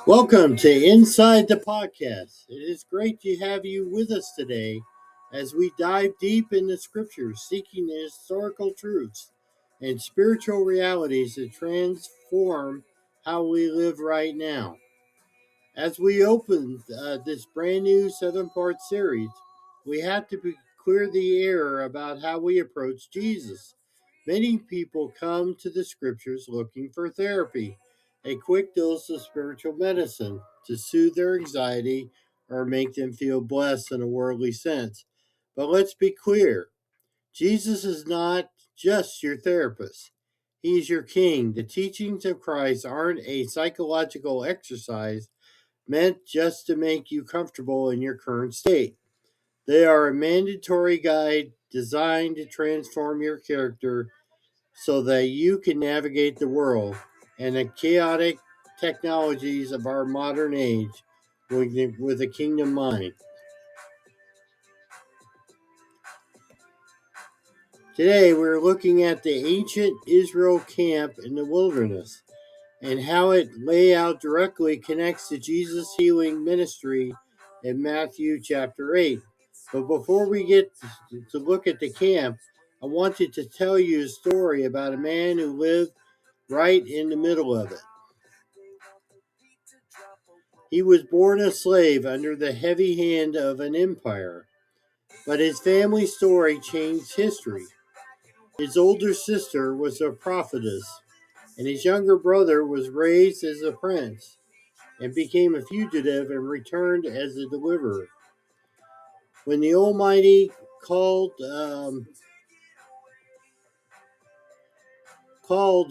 Welcome to Inside the Podcast. It is great to have you with us today as we dive deep into scriptures, seeking the historical truths and spiritual realities that transform how we live right now. As we open this brand new 7-part series, we have to clear the air about how we approach Jesus. Many people come to the scriptures looking for therapy, a quick dose of spiritual medicine to soothe their anxiety or make them feel blessed in a worldly sense. But let's be clear, Jesus is not just your therapist. He's your king. The teachings of Christ aren't a psychological exercise meant just to make you comfortable in your current state. They are a mandatory guide designed to transform your character so that you can navigate the world and the chaotic technologies of our modern age with a kingdom mind. Today, we're looking at the ancient Israel camp in the wilderness and how it layout directly connects to Jesus' healing ministry in Matthew chapter 8. But before we get to look at the camp, I wanted to tell you a story about a man who lived right in the middle of it. He was born a slave under the heavy hand of an empire, but his family story changed history. His older sister was a prophetess, and his younger brother was raised as a prince and became a fugitive and returned as a deliverer. When the Almighty called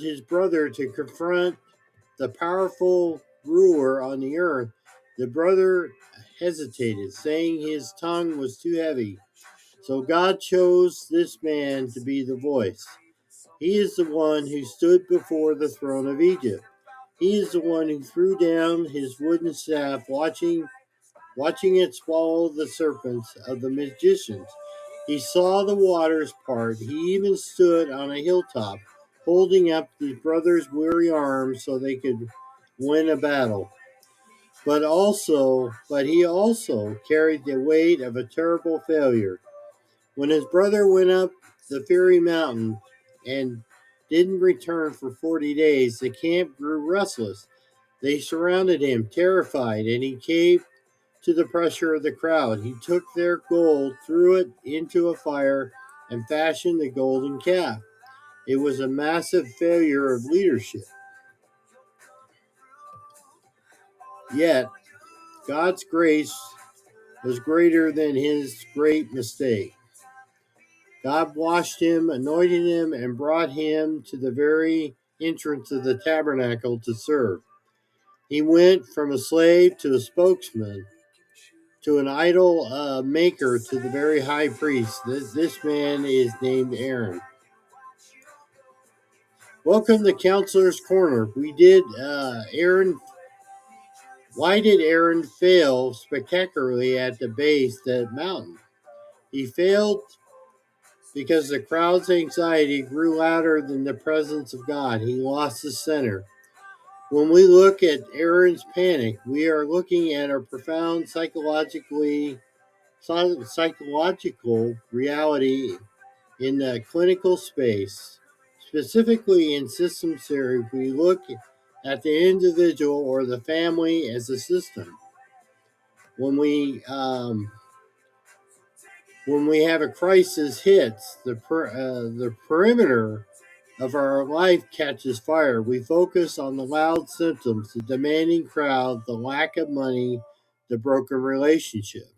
his brother to confront the powerful ruler on the earth, the brother hesitated, saying his tongue was too heavy. So God chose this man to be the voice. He is the one who stood before the throne of Egypt. He is the one who threw down his wooden staff, watching it swallow the serpents of the magicians. He saw the waters part. He even stood on a hilltop, holding up his brother's weary arms so they could win a battle. But he also carried the weight of a terrible failure. When his brother went up the fiery mountain and didn't return for 40 days, the camp grew restless. They surrounded him, terrified, and he caved to the pressure of the crowd. He took their gold, threw it into a fire, and fashioned the golden calf. It was a massive failure of leadership. Yet, God's grace was greater than his great mistake. God washed him, anointed him, and brought him to the very entrance of the tabernacle to serve. He went from a slave to a spokesman, to an idol maker, to the very high priest. This man is named Aaron. Welcome to Counselor's Corner. Why did Aaron fail spectacularly at the base of that mountain? He failed because the crowd's anxiety grew louder than the presence of God. He lost the center. When we look at Aaron's panic, we are looking at a profound psychological reality in the clinical space. Specifically in system theory, we look at the individual or the family as a system. When we have a crisis hits, the perimeter of our life catches fire. We focus on the loud symptoms, the demanding crowd, the lack of money, the broken relationship.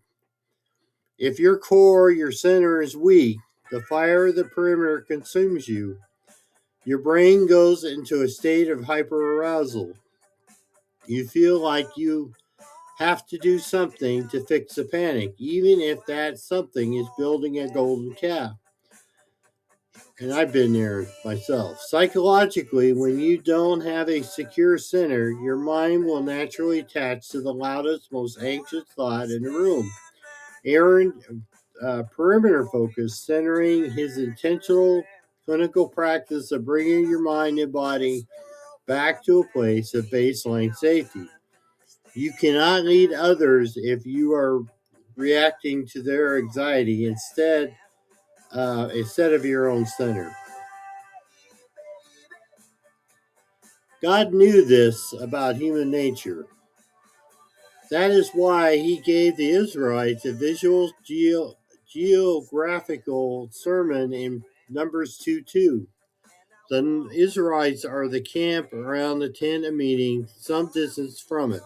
If your core, your center is weak, the fire of the perimeter consumes you. Your brain goes into a state of hyperarousal. You feel like you have to do something to fix the panic, even if that something is building a golden calf. And I've been there myself. Psychologically, when you don't have a secure center, your mind will naturally attach to the loudest, most anxious thought in the room. Aaron, perimeter focus, centering his intentional clinical practice of bringing your mind and body back to a place of baseline safety. You cannot lead others if you are reacting to their anxiety instead of your own center. God knew this about human nature. That is why he gave the Israelites a visual geographical sermon in Numbers 2:2. The Israelites are the camp around the tent of meeting, some distance from it.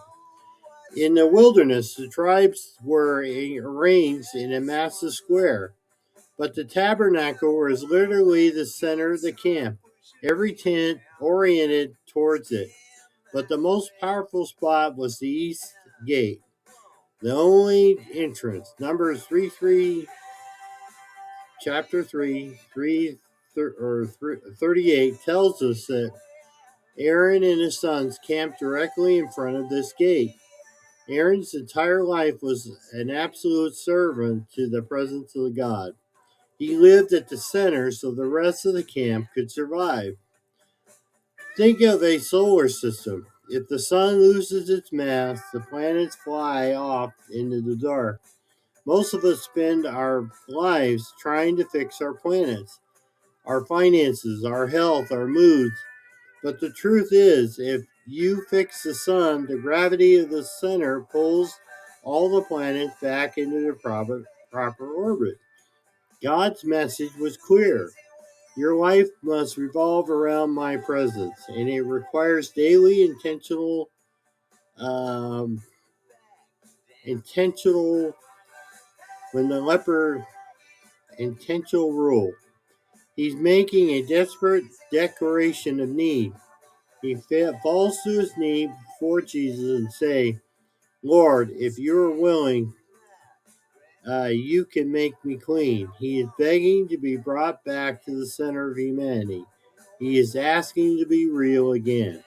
In the wilderness, the tribes were arranged in a massive square, but the tabernacle was literally the center of the camp, every tent oriented towards it. But the most powerful spot was the east gate, the only entrance. Numbers 3, chapter 38 tells us that Aaron and his sons camped directly in front of this gate. Aaron's entire life was an absolute servant to the presence of God. He lived at the center so the rest of the camp could survive. Think of a solar system. If the sun loses its mass, the planets fly off into the dark. Most of us spend our lives trying to fix our planets, our finances, our health, our moods. But the truth is, if you fix the sun, the gravity of the center pulls all the planets back into their proper orbit. God's message was clear. Your life must revolve around my presence, and it requires daily when the leper intentional rule. He's making a desperate declaration of need. He falls to his knee before Jesus and say, Lord, if you're willing, you can make me clean. He is begging to be brought back to the center of humanity. He is asking to be real again.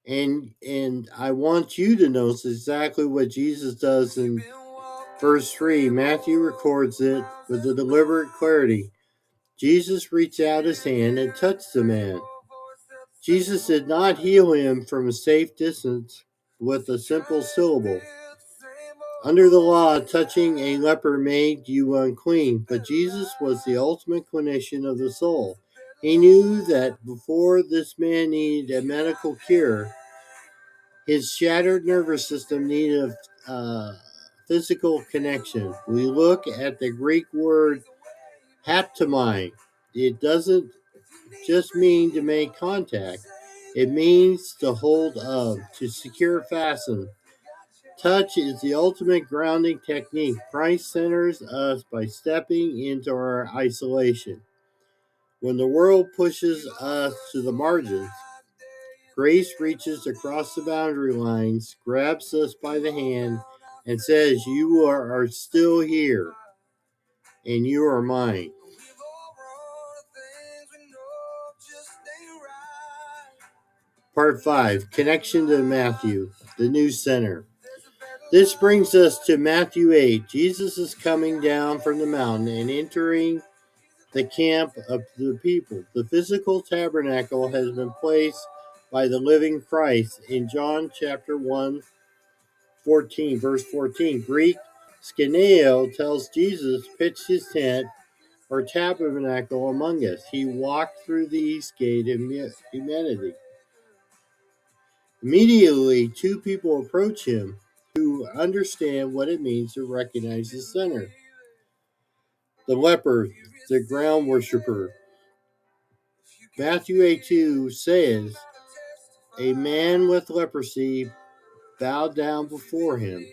And I want you to notice exactly what Jesus does in verse 3. Matthew records it with a deliberate clarity. Jesus reached out his hand and touched the man. Jesus did not heal him from a safe distance with a simple syllable. Under the law, touching a leper made you unclean, but Jesus was the ultimate clinician of the soul. He knew that before this man needed a medical cure, his shattered nervous system needed a physical connection. We look at the Greek word haptomai. It doesn't just mean to make contact. It means to hold of, to secure, fasten. Touch is the ultimate grounding technique. Christ centers us by stepping into our isolation. When the world pushes us to the margins, grace reaches across the boundary lines, grabs us by the hand, and says, you are still here, and you are mine. Part 5, Connection to Matthew, the new center. This brings us to Matthew 8. Jesus is coming down from the mountain and entering the camp of the people. The physical tabernacle has been placed by the living Christ in John chapter 1, 14, verse 14. Greek Proskuneō tells Jesus pitched his tent or tabernacle among us. He walked through the east gate of humanity. Immediately, two people approach him who understand what it means to recognize the sinner. The leper, the ground worshiper. Matthew 8:2 says, a man with leprosy bowed down before him.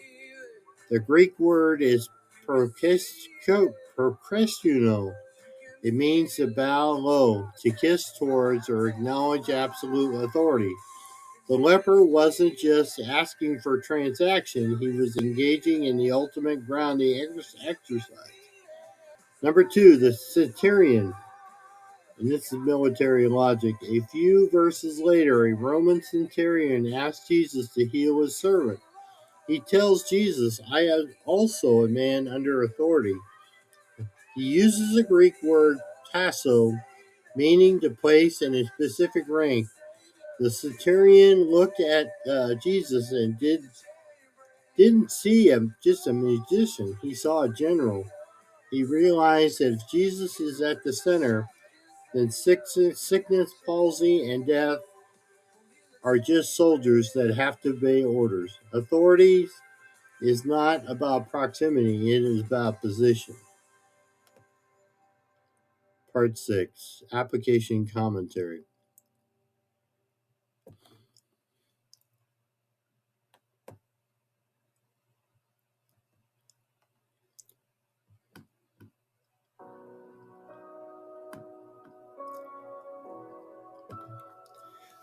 The Greek word is proskuneō. It means to bow low, to kiss towards or acknowledge absolute authority. The leper wasn't just asking for a transaction, he was engaging in the ultimate grounding exercise. Number 2, the centurion. And this is military logic. A few verses later, a Roman centurion asked Jesus to heal his servant. He tells Jesus, I am also a man under authority. He uses the Greek word tasso, meaning to place in a specific rank. The centurion looked at Jesus and didn't see him just a magician. He saw a general. He realized that if Jesus is at the center, then sickness, palsy, and death are just soldiers that have to obey orders. Authority is not about proximity, it is about position. Part 6, Application Commentary.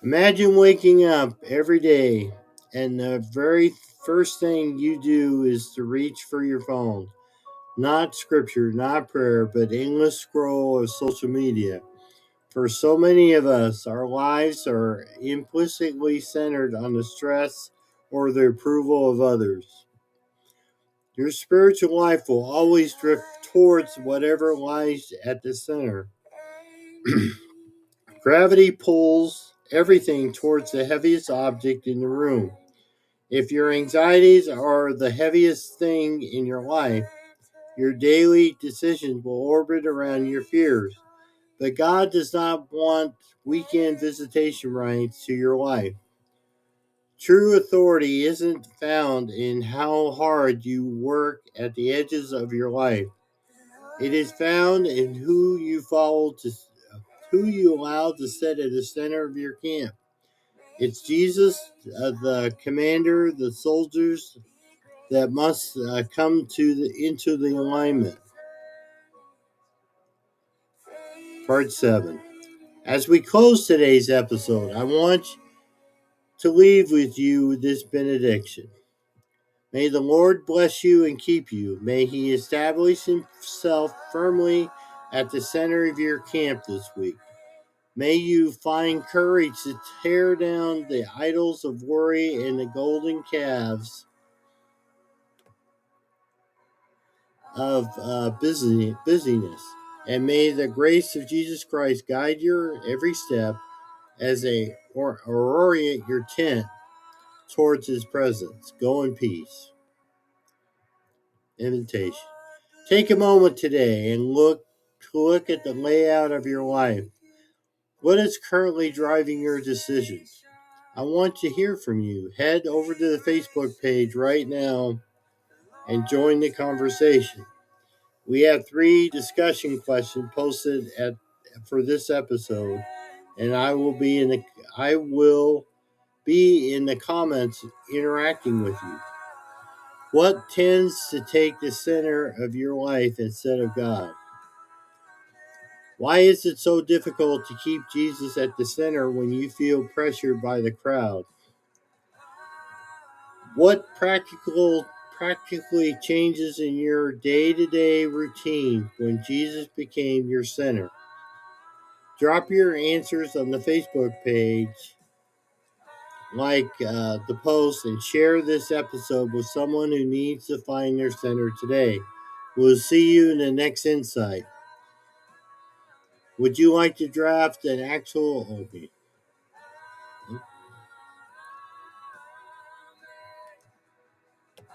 Imagine waking up every day and the very first thing you do is to reach for your phone. Not scripture, not prayer, but endless scroll of social media. For so many of us, our lives are implicitly centered on the stress or the approval of others. Your spiritual life will always drift towards whatever lies at the center. Gravity pulls everything towards the heaviest object in the room. If your anxieties are the heaviest thing in your life, your daily decisions will orbit around your fears. But God does not want weekend visitation rights to your life. True authority isn't found in how hard you work at the edges of your life. It is found in who you allow to sit at the center of your camp. It's Jesus, the commander, the soldiers that must come into the alignment. Part 7. As we close today's episode, I want to leave with you this benediction. May the Lord bless you and keep you. May he establish himself firmly at the center of your camp this week. May you find courage to tear down the idols of worry and the golden calves of busyness. And may the grace of Jesus Christ guide your every step or orient your tent towards his presence. Go in peace. Invitation. Take a moment today and look at the layout of your life. What is currently driving your decisions? I want to hear from you. Head over to the Facebook page right now and join the conversation. We have 3 discussion questions posted for this episode, and I will be in the comments interacting with you. What tends to take the center of your life instead of God? Why is it so difficult to keep Jesus at the center when you feel pressured by the crowd? What practically changes in your day-to-day routine when Jesus became your center? Drop your answers on the Facebook page, like the post, and share this episode with someone who needs to find their center today. We'll see you in the next insight. Would you like to draft an actual... Okay.